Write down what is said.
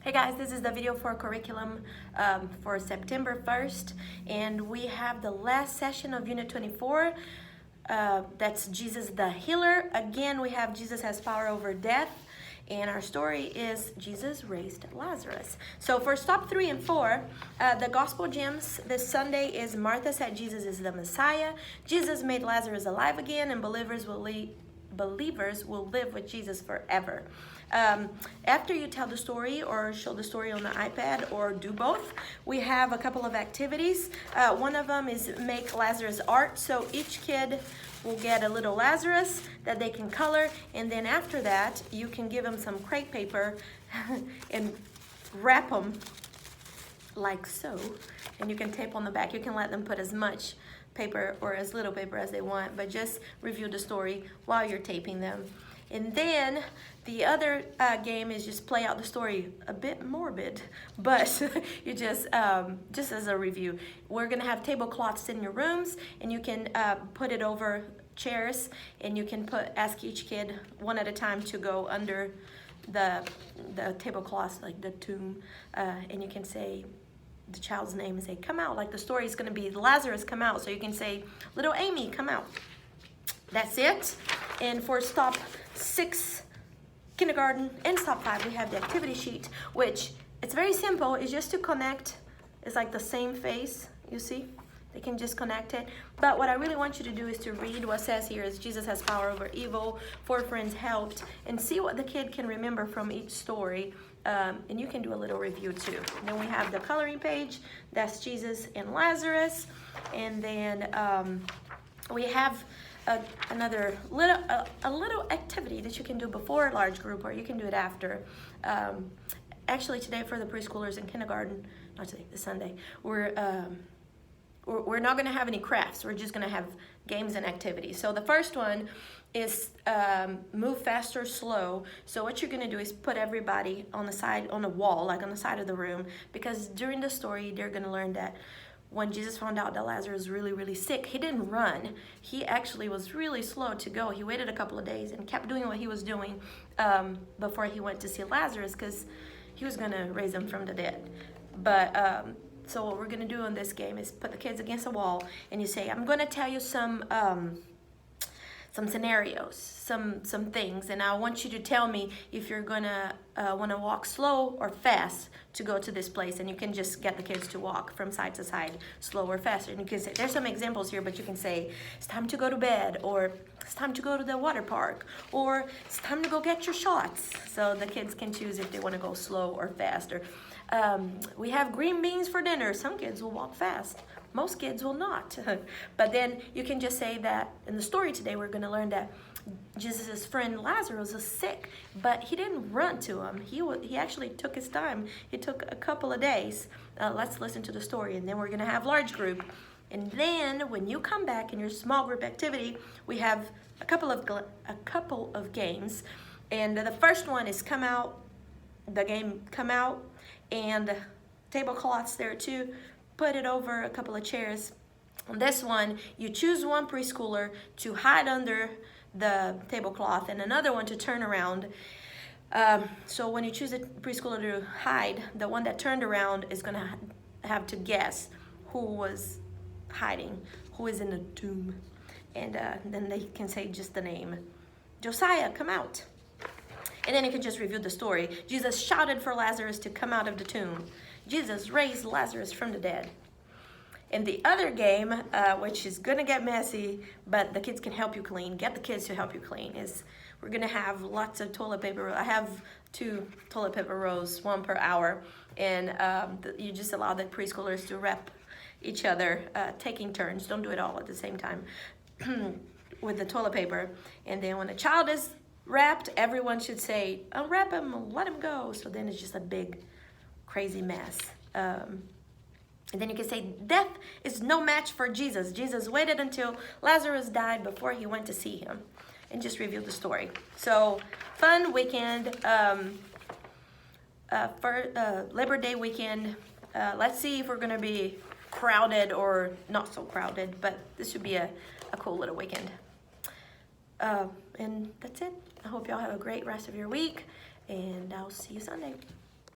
Hey guys, this is the video for curriculum for September 1st, and we have the last session of Unit 24. That's Jesus the Healer. Again, we have Jesus has power over death, and our story is Jesus raised Lazarus. So for stop 3 and 4, the gospel gems this Sunday is Martha said Jesus is the Messiah, Jesus made Lazarus alive again, and believers will live with Jesus forever. After you tell the story or show the story on the iPad or do both, we have a couple of activities. One of them is make Lazarus art. So each kid will get a little Lazarus that they can color, and then after that you can give them some crepe paper and wrap them like so, and you can tape on the back. You can let them put as much paper or as little paper as they want, but just review the story while you're taping them. And then the other game is just play out the story, a bit morbid, but you just as a review. We're gonna have tablecloths in your rooms, and you can put it over chairs, and you can ask each kid one at a time to go under the tablecloths, like the tomb, and you can say the child's name and say, come out. Like the story is gonna be Lazarus, come out. So you can say, little Amy, come out. That's it. And for stop 6, kindergarten, and stop 5, we have the activity sheet, which it's very simple. It's just to connect. It's like the same face, you see? They can just connect it. But what I really want you to do is to read what says here is Jesus has power over evil, 4 friends helped, and see what the kid can remember from each story. And you can do a little review too. Then we have the coloring page. That's Jesus and Lazarus. And then we have another little activity that you can do before a large group, or you can do it after. Actually, today for the preschoolers in kindergarten, not today, this Sunday, we're not going to have any crafts. We're just going to have games and activities. So the first one is move fast or slow. So what you're going to do is put everybody on the side, on the wall, like on the side of the room, because during the story, they're going to learn that when Jesus found out that Lazarus was really, really sick, he didn't run. He actually was really slow to go. He waited a couple of days and kept doing what he was doing before he went to see Lazarus, because he was going to raise him from the dead. But so what we're going to do in this game is put the kids against a wall, and you say, I'm going to tell you some scenarios, some things, and I want you to tell me if you're gonna want to walk slow or fast to go to this place. And you can just get the kids to walk from side to side, slow or faster. And you can say, there's some examples here, but you can say, it's time to go to bed, or it's time to go to the water park, or it's time to go get your shots. So the kids can choose if they want to go slow or faster. We have green beans for dinner. Some kids will walk fast. Most kids will not. But then you can just say that in the story today, we're going to learn that Jesus' friend Lazarus was sick, but he didn't run to him. He actually took his time. It took a couple of days. Let's listen to the story, and then we're going to have large group. And then when you come back in your small group activity, we have a couple of games. And the first one is come out. The game come out, and tablecloths there too. Put it over a couple of chairs. On this one, you choose one preschooler to hide under the tablecloth and another one to turn around. So when you choose a preschooler to hide, the one that turned around is going to have to guess who was hiding, who is in the tomb. And then they can say just the name. Josiah, come out. And then you can just review the story. Jesus shouted for Lazarus to come out of the tomb. Jesus raised Lazarus from the dead. And the other game, which is gonna get messy, but the kids can help you clean, get the kids to help you clean, is we're gonna have lots of toilet paper. I have 2 toilet paper rolls, 1 per hour. And you just allow the preschoolers to wrap each other, taking turns. Don't do it all at the same time with the toilet paper. And then when a child is wrapped, everyone should say, unwrap him, let him go. So then it's just a big, crazy mess. And then you can say, death is no match for Jesus. Jesus waited until Lazarus died before he went to see him. And just review the story. So, fun weekend. For Labor Day weekend. Let's see if we're going to be crowded or not so crowded. But this should be a cool little weekend. And that's it. I hope y'all have a great rest of your week, and I'll see you Sunday.